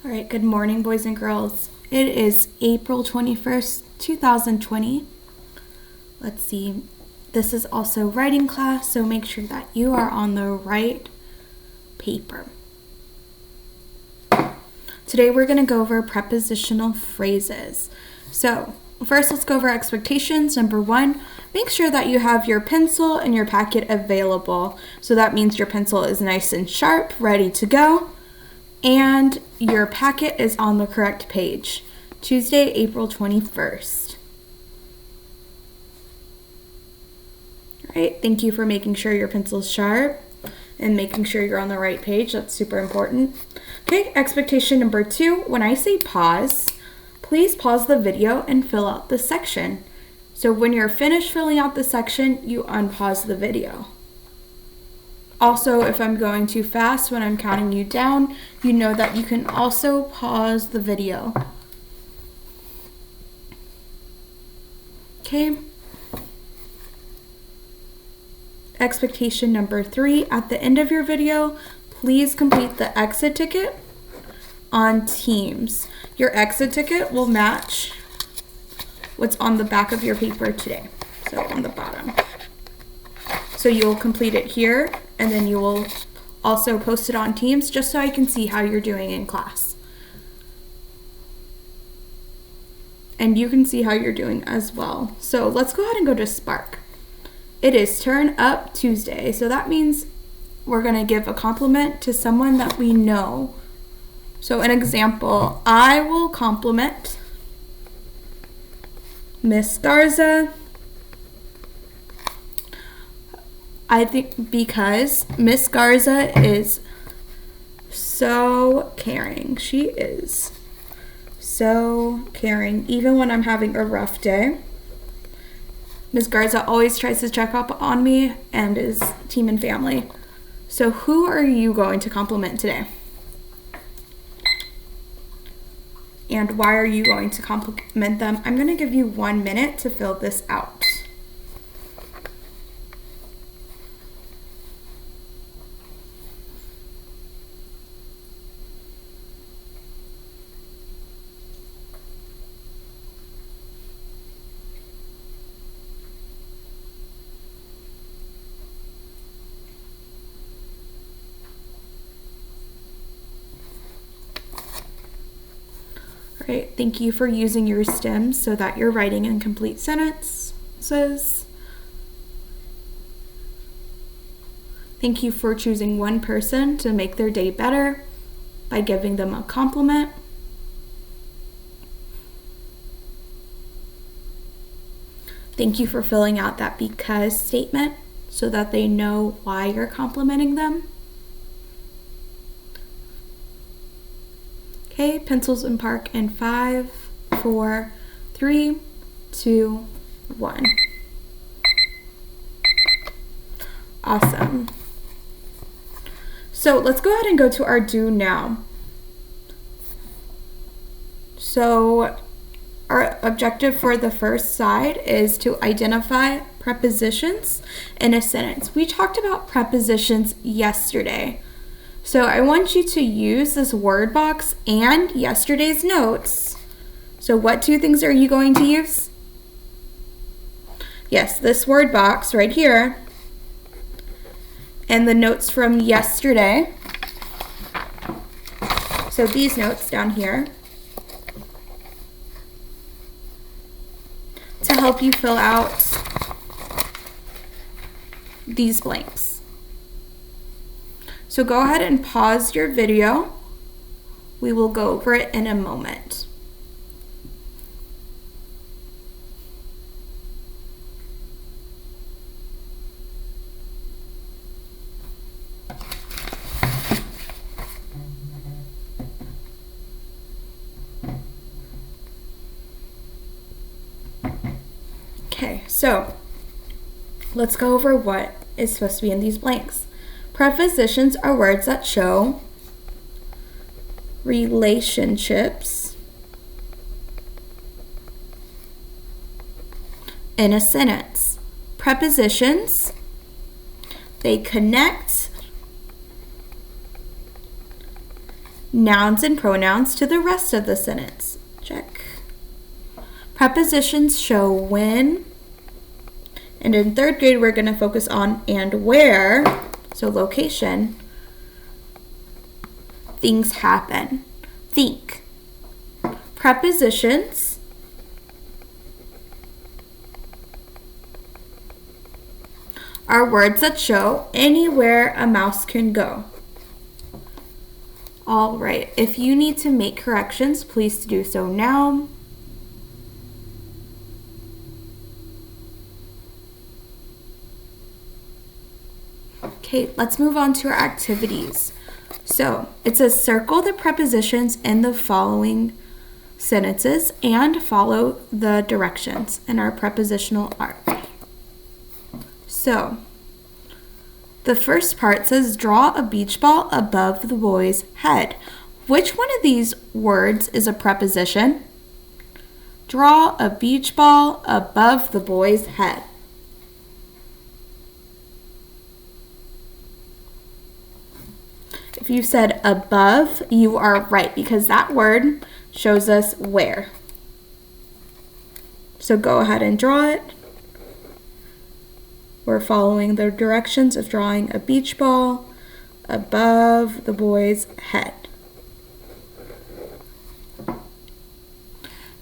All right, good morning, boys and girls. It is April 21st, 2020. Let's see. This is also writing class, so make sure that you are on the right paper. Today we're going to go over prepositional phrases. So first, let's go over expectations. Number 1, make sure that you have your pencil and your packet available. So that means your pencil is nice and sharp, ready to go, and your packet is on the correct page. Tuesday, April 21st. All right, thank you for making sure your pencil's sharp and making sure you're on the right page. That's super important. Okay, expectation number 2, when I say pause, please pause the video and fill out the section. So when you're finished filling out the section, you unpause the video. Also, if I'm going too fast when I'm counting you down, you know that you can also pause the video. Okay. Expectation number 3, at the end of your video, please complete the exit ticket on Teams. Your exit ticket will match what's on the back of your paper today, so on the bottom. So you will complete it here, and then you will also post it on Teams just so I can see how you're doing in class. And you can see how you're doing as well. So let's go ahead and go to Spark. It is Turn Up Tuesday, so that means we're going to give a compliment to someone that we know. So an example, I will compliment Miss Garza. I think because Miss Garza is so caring. She is so caring. Even when I'm having a rough day, Miss Garza always tries to check up on me and is team and family. So who are you going to compliment today? And why are you going to compliment them? I'm going to give you 1 minute to fill this out. All right, thank you for using your stems so that you're writing in complete sentences. Thank you for choosing one person to make their day better by giving them a compliment. Thank you for filling out that because statement so that they know why you're complimenting them. Okay, pencils in park in 5, 4, 3, 2, 1. Awesome. So let's go ahead and go to our do now. So our objective for the first side is to identify prepositions in a sentence. We talked about prepositions yesterday. So I want you to use this word box and yesterday's notes. So what 2 things are you going to use? Yes, this word box right here and the notes from yesterday. So these notes down here to help you fill out these blanks. So go ahead and pause your video. We will go over it in a moment. Okay, so let's go over what is supposed to be in these blanks. Prepositions are words that show relationships in a sentence. Prepositions, they connect nouns and pronouns to the rest of the sentence. Check. Prepositions show when, and in third grade we're going to focus on and where, so location, things happen. Think. Prepositions are words that show anywhere a mouse can go. All right, if you need to make corrections, please do so now. Okay, let's move on to our activities. So it says circle the prepositions in the following sentences and follow the directions in our prepositional art. So the first part says draw a beach ball above the boy's head. Which one of these words is a preposition? Draw a beach ball above the boy's head. If you said above, you are right because that word shows us where. So go ahead and draw it. We're following the directions of drawing a beach ball above the boy's head.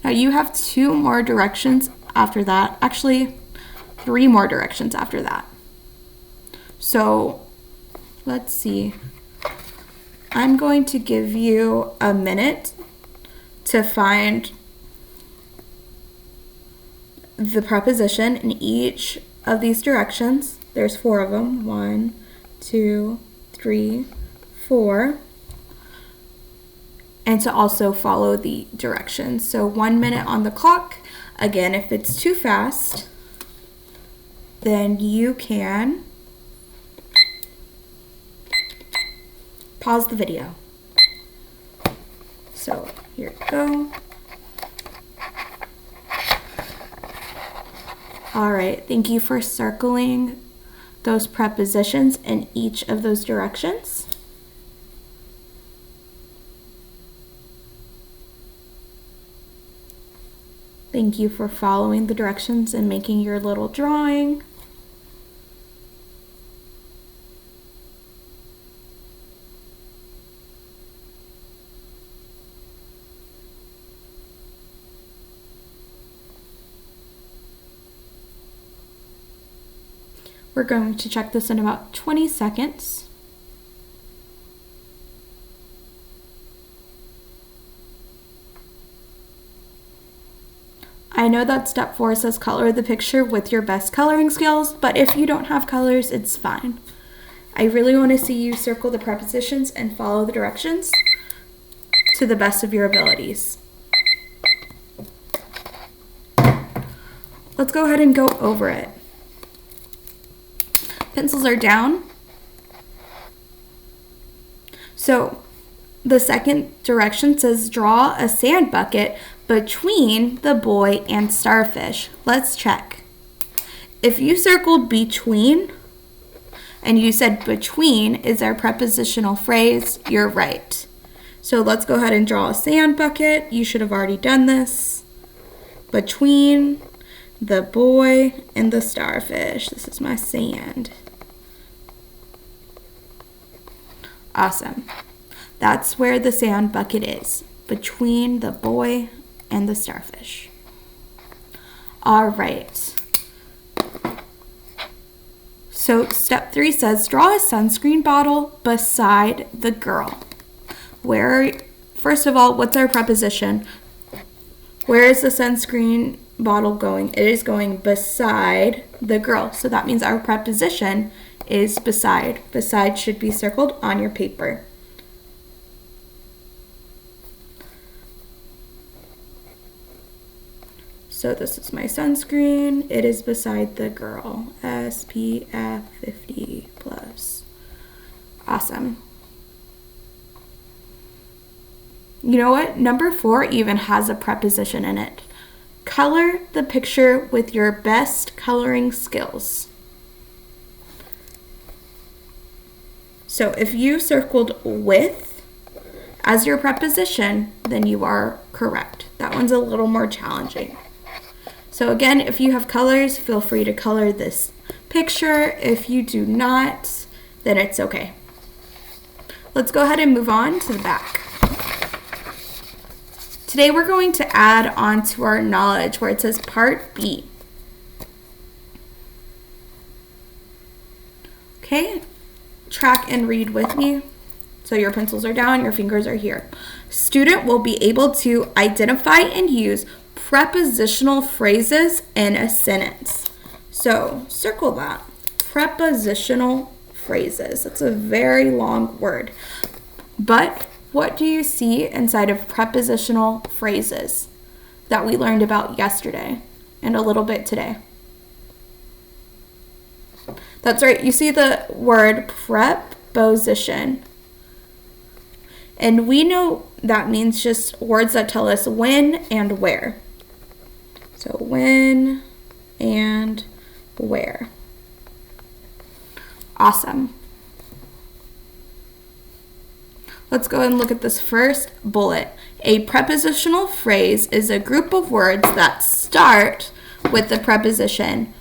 Now you have 2 more directions after that. Actually, 3 more directions after that. So let's see. I'm going to give you a minute to find the preposition in each of these directions. There's 4 of them. 1, 2, 3, 4. And to also follow the directions. So 1 minute on the clock. Again, if it's too fast, then you can pause the video. So here we go. All right, thank you for circling those prepositions in each of those directions. Thank you for following the directions and making your little drawing. We're going to check this in about 20 seconds. I know that step 4 says color the picture with your best coloring skills, but if you don't have colors, it's fine. I really want to see you circle the prepositions and follow the directions to the best of your abilities. Let's go ahead and go over it. Pencils are down. So the second direction says draw a sand bucket between the boy and starfish. Let's check. If you circled between and you said between is our prepositional phrase, you're right. So let's go ahead and draw a sand bucket. You should have already done this. Between the boy and the starfish. This is my sand. Awesome. That's where the sand bucket is, between the boy and the starfish. All right. So step 3 says draw a sunscreen bottle beside the girl. First of all, what's our preposition? Where is the sunscreen bottle going? It is going beside the girl. So that means our preposition is beside. Beside should be circled on your paper. So this is my sunscreen. It is beside the girl. SPF 50 plus. Awesome. You know what? Number 4 even has a preposition in it. Color the picture with your best coloring skills. So if you circled with as your preposition, then you are correct. That one's a little more challenging. So again, if you have colors, feel free to color this picture. If you do not, then it's okay. Let's go ahead and move on to the back. Today we're going to add on to our knowledge where it says Part B. Okay, track and read with me. So your pencils are down, your fingers are here. Student will be able to identify and use prepositional phrases in a sentence. So circle that. Prepositional phrases. That's a very long word. But what do you see inside of prepositional phrases that we learned about yesterday and a little bit today? That's right. You see the word preposition. And we know that means just words that tell us when and where. So when and where. Awesome. Let's go and look at this first bullet. A prepositional phrase is a group of words that start with the preposition.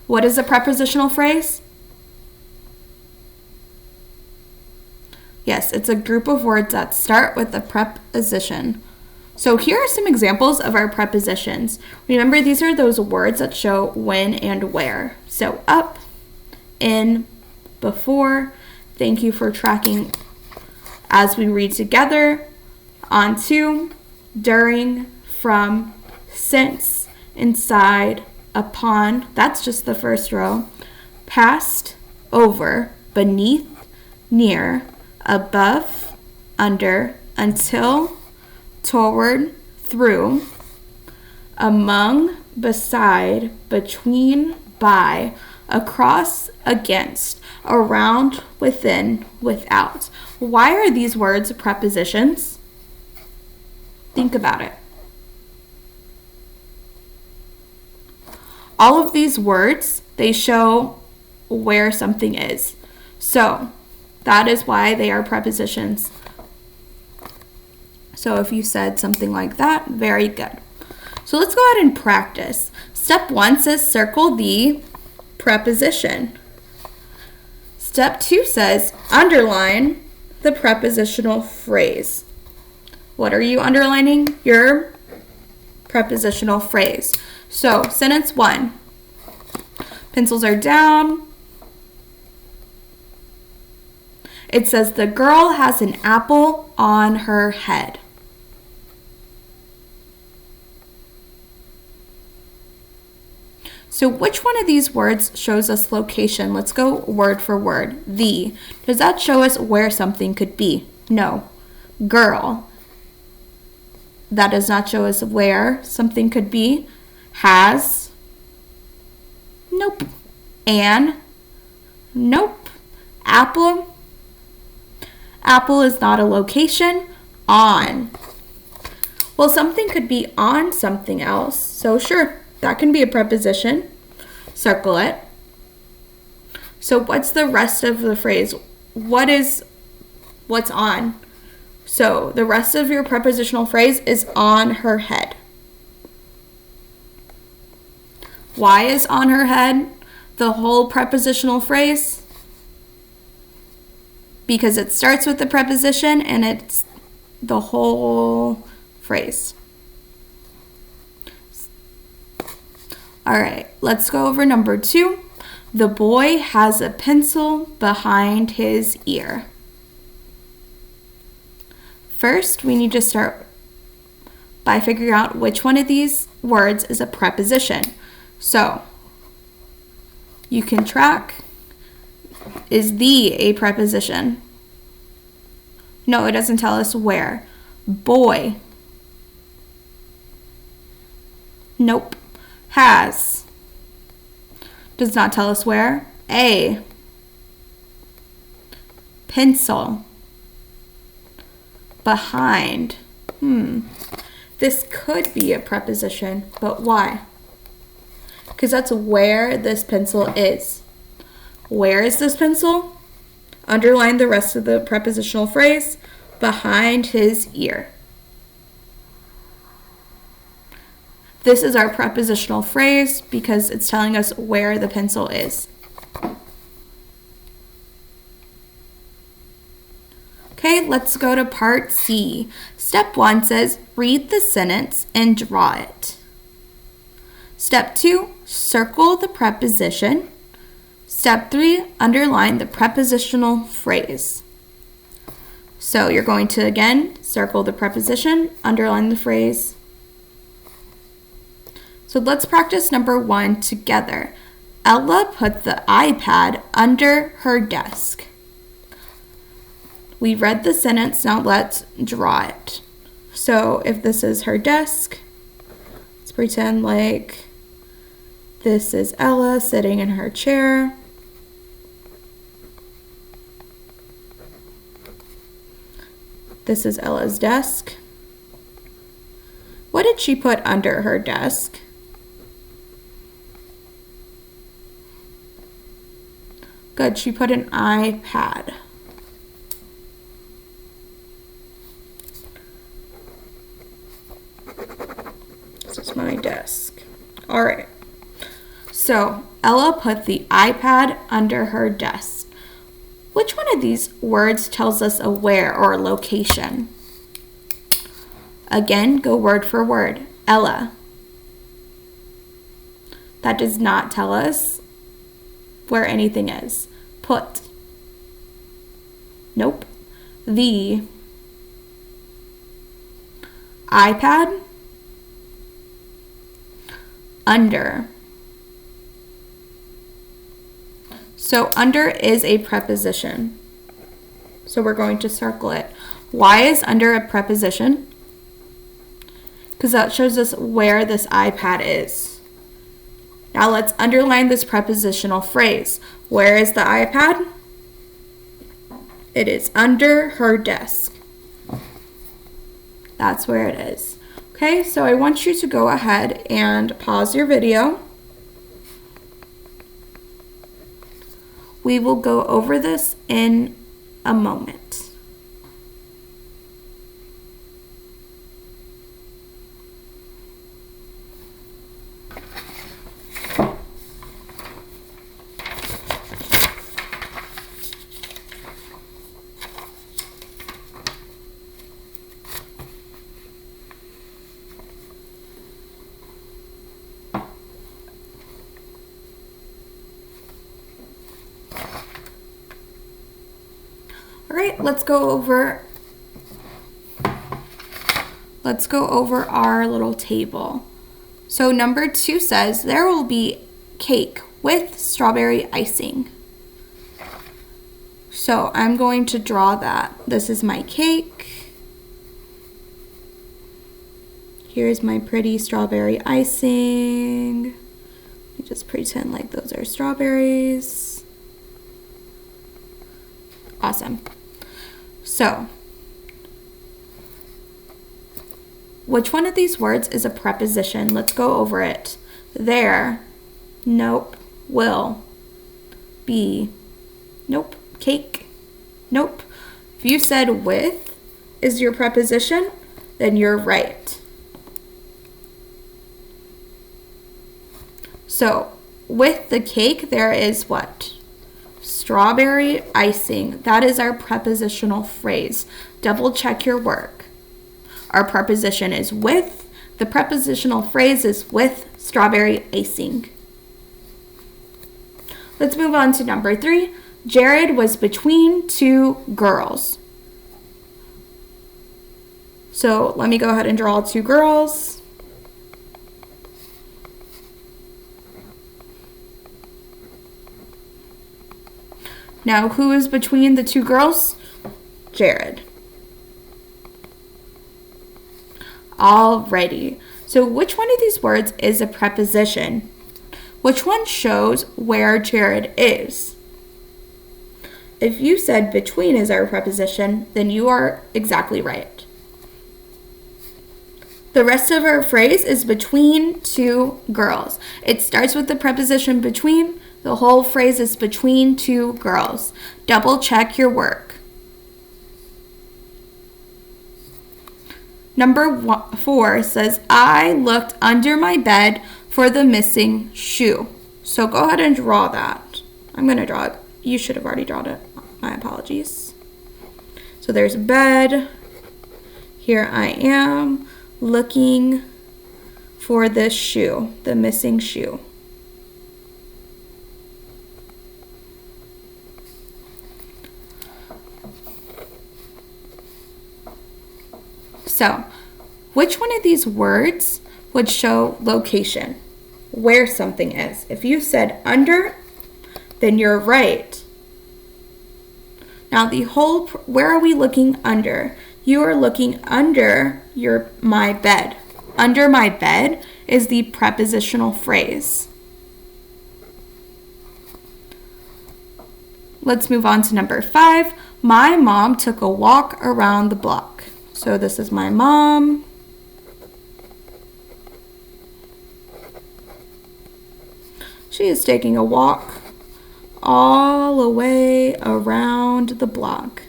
What is a prepositional phrase? Yes, it's a group of words that start with a preposition. So here are some examples of our prepositions. Remember, these are those words that show when and where. So up, in, before. Thank you for tracking as we read together. Onto, during, from, since, inside, upon. That's just the first row. Past, over, beneath, near, above, under, until, toward, through, among, beside, between, by, across, against, around, within, without. Why are these words prepositions? Think about it. All of these words, they show where something is. So that is why they are prepositions. So if you said something like that, very good. So let's go ahead and practice. Step 1 says circle the preposition. Step 2 says underline the prepositional phrase. What are you underlining? Your prepositional phrase. So sentence 1. Pencils are down. It says the girl has an apple on her head. So which one of these words shows us location? Let's go word for word. The. Does that show us where something could be? No. Girl. That does not show us where something could be. Has. Nope. An. Nope. Apple. Apple is not a location. On. Well, something could be on something else. So sure, that can be a preposition. Circle it. So what's the rest of the phrase? What's on? So the rest of your prepositional phrase is on her head. Why is on her head the whole prepositional phrase? Because it starts with the preposition and it's the whole phrase. All right, let's go over number 2. The boy has a pencil behind his ear. First, we need to start by figuring out which one of these words is a preposition. So, you can track. Is the a preposition? No, it doesn't tell us where. Boy. Nope. Has. Does not tell us where. A. Pencil. Behind. This could be a preposition, but why? Because that's where this pencil is. Where is this pencil? Underline the rest of the prepositional phrase, behind his ear. This is our prepositional phrase because it's telling us where the pencil is. Okay, let's go to part C. Step 1 says, read the sentence and draw it. Step 2, circle the preposition. Step 3, underline the prepositional phrase. So you're going to, again, circle the preposition, underline the phrase. So let's practice number 1 together. Ella put the iPad under her desk. We read the sentence, now let's draw it. So if this is her desk, let's pretend like this is Ella sitting in her chair. This is Ella's desk. What did she put under her desk? Good, she put an iPad. This is my desk. All right. So Ella put the iPad under her desk. Which one of these words tells us a where or a location? Again, go word for word. Ella. That does not tell us where anything is. Put. Nope. The iPad. Under. So under is a preposition. So we're going to circle it. Why is under a preposition? Because that shows us where this iPad is. Now let's underline this prepositional phrase. Where is the iPad? It is under her desk. That's where it is. Okay, so I want you to go ahead and pause your video. We will go over this in a moment. All right, let's go over our little table. So number 2 says there will be cake with strawberry icing. So I'm going to draw that. This is my cake. Here's my pretty strawberry icing. Let me just pretend like those are strawberries. Awesome. So, which one of these words is a preposition? Let's go over it. There. Nope. Will. Be. Nope. Cake. Nope. If you said with is your preposition, then you're right. So, with the cake, there is what? Strawberry icing. That is our prepositional phrase. Double check your work. Our preposition is with. The prepositional phrase is with strawberry icing. Let's move on to number 3. Jared was between 2 girls. So let me go ahead and draw 2 girls. Now, who is between the 2 girls? Jared. Alrighty. So which one of these words is a preposition? Which one shows where Jared is? If you said between is our preposition, then you are exactly right. The rest of our phrase is between 2 girls. It starts with the preposition between, The whole phrase is between two girls. Double check your work. Number 4 says, I looked under my bed for the missing shoe. So go ahead and draw that. I'm going to draw it. You should have already drawn it. My apologies. So there's bed. Here I am looking for this shoe, the missing shoe. So, which one of these words would show location, where something is? If you said under, then you're right. Now where are we looking under? You are looking under my bed. Under my bed is the prepositional phrase. Let's move on to number 5. My mom took a walk around the block. So this is my mom. She is taking a walk all the way around the block.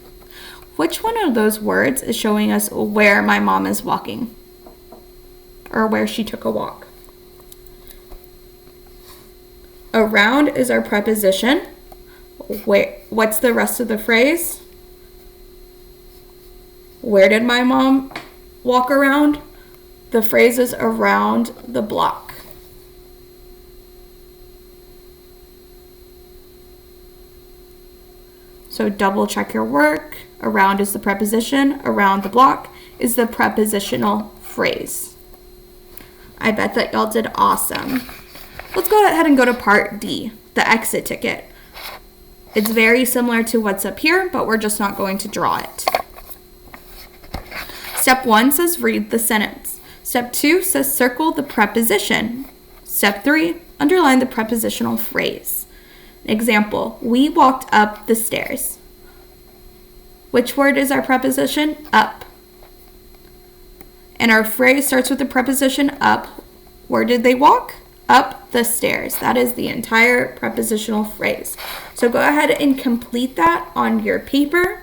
Which one of those words is showing us where my mom is walking? Or where she took a walk? Around is our preposition. What's the rest of the phrase? Where did my mom walk around? The phrase is around the block. So double check your work. Around is the preposition. Around the block is the prepositional phrase. I bet that y'all did awesome. Let's go ahead and go to part D, the exit ticket. It's very similar to what's up here, but we're just not going to draw it. Step 1 says read the sentence. Step 2 says circle the preposition. Step 3, underline the prepositional phrase. Example, we walked up the stairs. Which word is our preposition? Up. And our phrase starts with the preposition up. Where did they walk? Up the stairs. That is the entire prepositional phrase. So go ahead and complete that on your paper.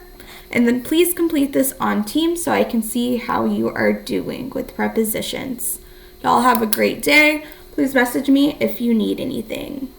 And then please complete this on Teams so I can see how you are doing with prepositions. Y'all have a great day. Please message me if you need anything.